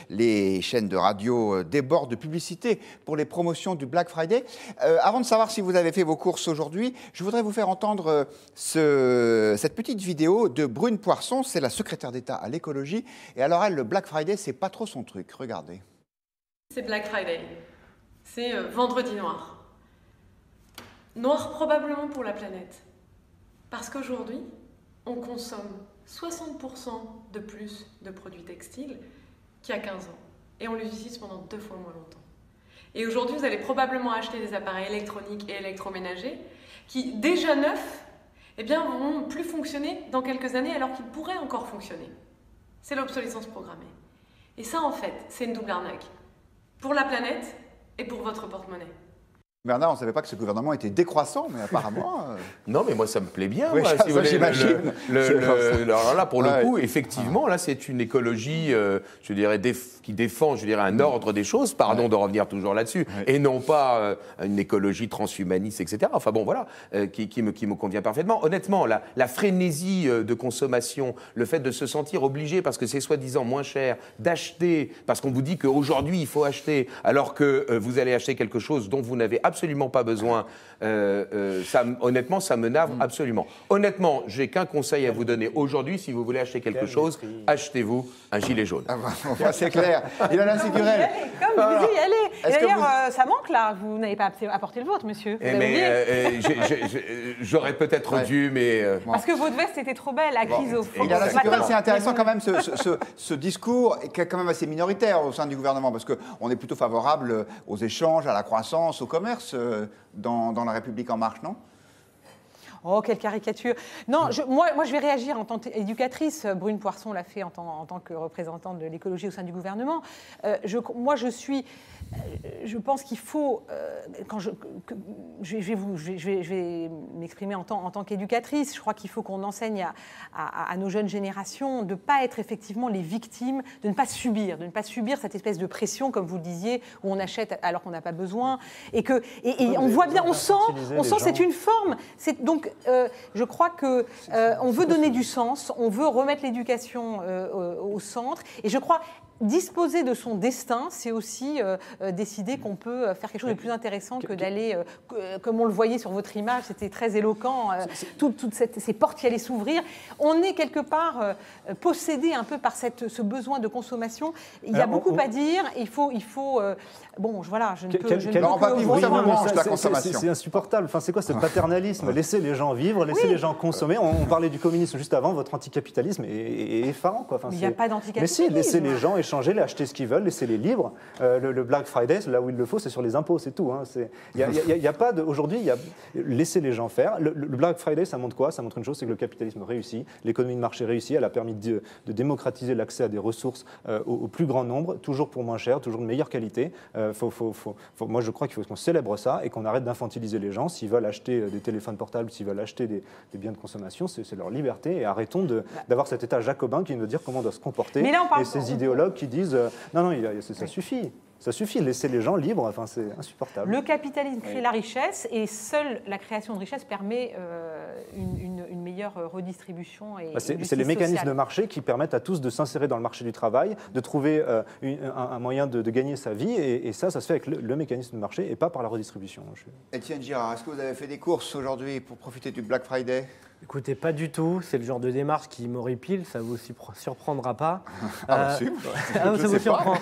Les chaînes de radio débordent de publicité pour les promotions du Black Friday. Avant de savoir si vous avez fait vos courses aujourd'hui, je voudrais vous faire entendre cette petite vidéo de Brune Poirson. C'est la secrétaire d'État à l'écologie. Et alors elle, le Black Friday, c'est pas trop son truc. Regardez. C'est Black Friday. C'est vendredi noir. Noir probablement pour la planète. Parce qu'aujourd'hui, on consomme 60% de plus de produits textiles qu'il y a 15 ans. Et on les utilise pendant 2 fois moins longtemps. Et aujourd'hui, vous allez probablement acheter des appareils électroniques et électroménagers qui, déjà neufs, eh bien, vont plus fonctionner dans quelques années alors qu'ils pourraient encore fonctionner. C'est l'obsolescence programmée. Et ça, en fait, c'est une double arnaque. Pour la planète et pour votre porte-monnaie. Bernard, on ne savait pas que ce gouvernement était décroissant, mais apparemment... Non, mais moi, ça me plaît bien. Oui, moi, ça, si vous j'imagine. Alors là, pour le coup, effectivement, là, c'est une écologie, je dirais, qui défend, je dirais, un ordre des choses, pardon de revenir toujours là-dessus, et non pas une écologie transhumaniste, etc. Enfin bon, voilà, qui me convient parfaitement. Honnêtement, la frénésie de consommation, le fait de se sentir obligé, parce que c'est soi-disant moins cher, d'acheter, parce qu'on vous dit qu'aujourd'hui, il faut acheter, alors que vous allez acheter quelque chose dont vous n'avez absolument pas besoin. Honnêtement, ça me nave absolument. Honnêtement, j'ai qu'un conseil à vous donner aujourd'hui. Si vous voulez acheter quelque chose, achetez-vous un gilet jaune. Ah bah, c'est clair. Ilana Sigurel. Comme vous dites, y aller. Et d'ailleurs, ça manque là. Vous n'avez pas apporté le vôtre, monsieur. J'aurais peut-être dû, mais... Parce que votre veste était trop belle, la crise au fond. Ilana Sigurel, c'est intéressant quand même ce discours qui est quand même assez minoritaire au sein du gouvernement, parce qu'on est plutôt favorable aux échanges, à la croissance, au commerce dans la République en marche, non ? Oh, quelle caricature. Non, moi, je vais réagir en tant qu'éducatrice. Brune Poirson l'a fait en tant que représentante de l'écologie au sein du gouvernement. Je pense qu'il faut, je vais m'exprimer en tant qu'éducatrice, je crois qu'il faut qu'on enseigne à nos jeunes générations de ne pas être effectivement les victimes, de ne pas subir cette espèce de pression, comme vous le disiez, où on achète alors qu'on n'a pas besoin. Et on voit bien, on sent c'est une forme. Donc, je crois qu'on veut donner du sens, on veut remettre l'éducation au centre. Et je crois... Disposer de son destin, c'est aussi décider qu'on peut faire quelque chose de plus intéressant que d'aller, comme on le voyait sur votre image, c'était très éloquent, toutes ces portes qui allaient s'ouvrir. On est quelque part possédé un peu par ce besoin de consommation. Il y a beaucoup à dire, il faut bon, voilà, je ne peux c'est insupportable. Enfin, c'est quoi ce paternalisme? Laissez les gens vivre, laissez les gens consommer. On parlait du communisme juste avant, votre anticapitalisme est effarant, quoi. Enfin, il n'y a pas d'anticapitalisme. Mais si, laissez les gens échanger, acheter ce qu'ils veulent, laissez-les libres. Le Black Friday, là où il le faut, c'est sur les impôts, c'est tout. Il n'y a pas de... Aujourd'hui, laissez les gens faire. Le Black Friday, ça montre quoi? Ça montre une chose, c'est que le capitalisme réussit, l'économie de marché réussit, elle a permis de démocratiser l'accès à des ressources au plus grand nombre, toujours pour moins cher, toujours de meilleure qualité. Moi, je crois qu'il faut qu'on célèbre ça et qu'on arrête d'infantiliser les gens. S'ils veulent acheter des téléphones portables, s'ils veulent acheter des biens de consommation, c'est leur liberté. Et arrêtons d'avoir cet état jacobin qui nous dire comment on doit se comporter. Mais là, et ces idéologues qui disent non, ça suffit. Ça suffit, laisser les gens libres, enfin, c'est insupportable. Le capitalisme crée la richesse et seule la création de richesse permet une meilleure redistribution. C'est les mécanismes de marché qui permettent à tous de s'insérer dans le marché du travail, de trouver un moyen de gagner sa vie et ça se fait avec le mécanisme de marché et pas par la redistribution. Étienne Girard, est-ce que vous avez fait des courses aujourd'hui pour profiter du Black Friday ? Écoutez, pas du tout. C'est le genre de démarche qui m'horripile. Ça vous surprendra pas. Ça vous surprend.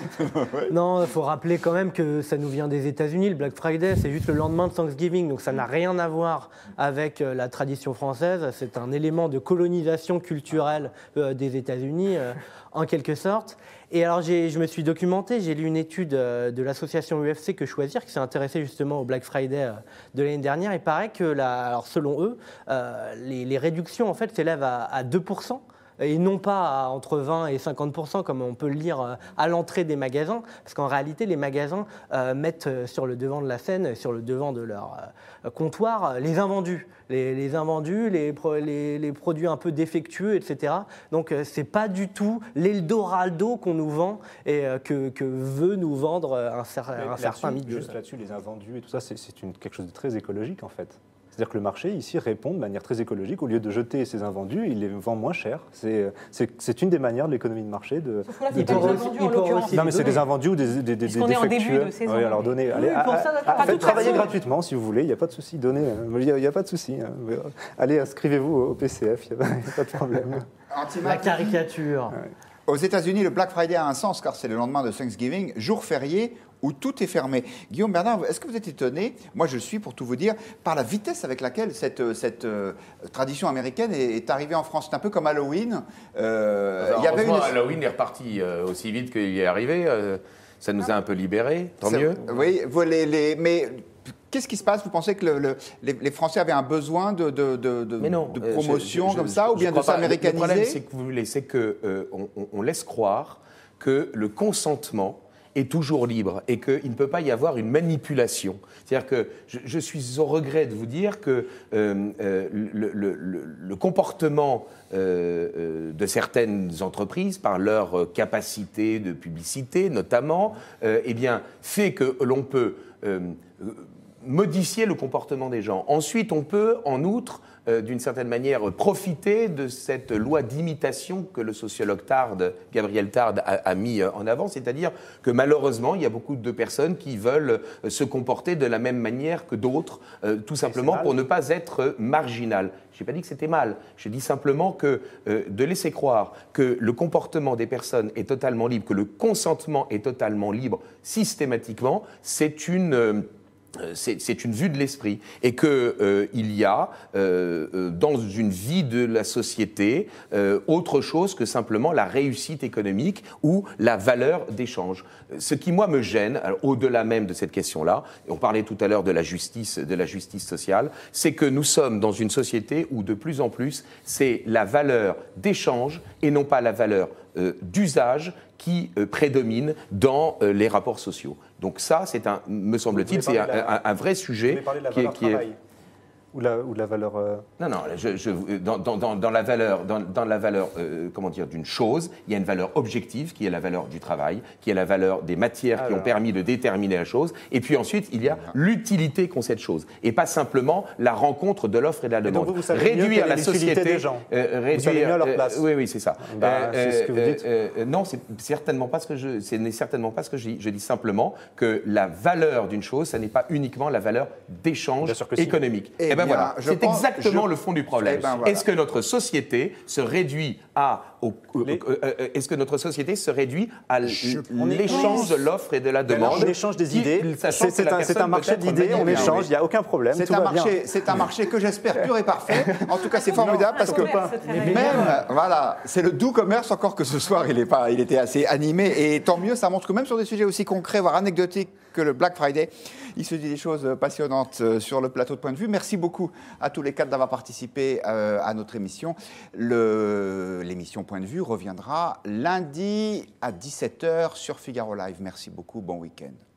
Non, il faut rappeler quand même que ça nous vient des États-Unis. Le Black Friday, c'est juste le lendemain de Thanksgiving. Donc ça n'a rien à voir avec la tradition française. C'est un élément de colonisation culturelle des États-Unis, en quelque sorte. Et alors, je me suis documenté, j'ai lu une étude de l'association UFC Que Choisir qui s'est intéressée justement au Black Friday de l'année dernière. Il paraît que, alors selon eux, les réductions en fait s'élèvent à 2%. Et non pas à entre 20 et 50% comme on peut le lire à l'entrée des magasins, parce qu'en réalité, les magasins mettent sur le devant de la scène, sur le devant de leur comptoir, les invendus. Les invendus, les produits un peu défectueux, etc. Donc, ce n'est pas du tout l'Eldorado qu'on nous vend et que veut nous vendre un certain milieu. Juste là-dessus, les invendus et tout ça, c'est quelque chose de très écologique, en fait. C'est-à-dire que le marché, ici, répond de manière très écologique. Au lieu de jeter ses invendus, il les vend moins cher. C'est une des manières de l'économie de marché. Sauf que là, c'est pas des invendus, en l'occurrence. Non, mais c'est des invendus ou des défectueux. On est en début de saison. Oui, alors donnez. Allez, faites travailler gratuitement, si vous voulez. Il n'y a pas de souci. Donnez. Il n'y a pas de souci. Allez, inscrivez-vous au PCF. Il n'y a pas de problème. La caricature. Ouais. Aux États-Unis, le Black Friday a un sens car c'est le lendemain de Thanksgiving, jour férié où tout est fermé. Guillaume Bernard, est-ce que vous êtes étonné, moi je le suis pour tout vous dire, par la vitesse avec laquelle cette tradition américaine est arrivée en France? C'est un peu comme Halloween. Halloween est reparti aussi vite qu'il est arrivé. Ça nous a un peu libérés, tant mieux. Oui, mais qu'est-ce qui se passe? Vous pensez que les Français avaient un besoin de promotion comme ça, ou bien de s'américaniser? Le problème, c'est qu'on laisse croire que le consentement est toujours libre et qu'il ne peut pas y avoir une manipulation. C'est-à-dire que je suis au regret de vous dire que le comportement de certaines entreprises, par leur capacité de publicité notamment, eh bien, fait que l'on peut modifier le comportement des gens. Ensuite, on peut, en outre, d'une certaine manière, profiter de cette loi d'imitation que le sociologue Gabriel Tarde, a mis en avant, c'est-à-dire que malheureusement, il y a beaucoup de personnes qui veulent se comporter de la même manière que d'autres, tout simplement pour ne pas être marginal. Je n'ai pas dit que c'était mal, je dis simplement que de laisser croire que le comportement des personnes est totalement libre, que le consentement est totalement libre systématiquement, c'est une vue de l'esprit et qu'il y a dans une vie de la société autre chose que simplement la réussite économique ou la valeur d'échange. Ce qui, moi, me gêne, au-delà même de cette question-là, on parlait tout à l'heure de la justice sociale, c'est que nous sommes dans une société où de plus en plus, c'est la valeur d'échange et non pas la valeur d'usage qui prédomine dans les rapports sociaux. Donc ça, me semble-t-il, c'est un vrai sujet. Vous voulez parler de la valeur travail ou de la valeur... Non, dans la valeur, comment dire, d'une chose, il y a une valeur objective qui est la valeur du travail, qui est la valeur des matières qui ont permis de déterminer la chose, et puis ensuite, il y a l'utilité qu'ont cette chose, et pas simplement la rencontre de l'offre et de la demande. Donc vous savez réduire la société des gens. Vous savez mieux à leur place. Oui, c'est ça. C'est ce que vous dites. Non, c'est certainement pas ce que je dis. Je dis simplement que la valeur d'une chose, ça n'est pas uniquement la valeur d'échange économique. Si. Voilà, c'est exactement le fond du problème. Est-ce que notre société se réduit à l'échange de l'offre et de la demande? L'échange des idées, c'est un marché d'idées, on échange, il n'y a aucun problème. C'est un marché que j'espère pur et parfait. En tout cas, c'est formidable parce que c'est le doux commerce, encore que ce soir, il était assez animé. Et tant mieux, ça montre que même sur des sujets aussi concrets, voire anecdotiques que le Black Friday, il se dit des choses passionnantes sur le plateau de Point de Vue. Merci beaucoup à tous les quatre d'avoir participé à notre émission. L'émission Point de Vue reviendra lundi à 17h sur Figaro Live. Merci beaucoup, bon week-end.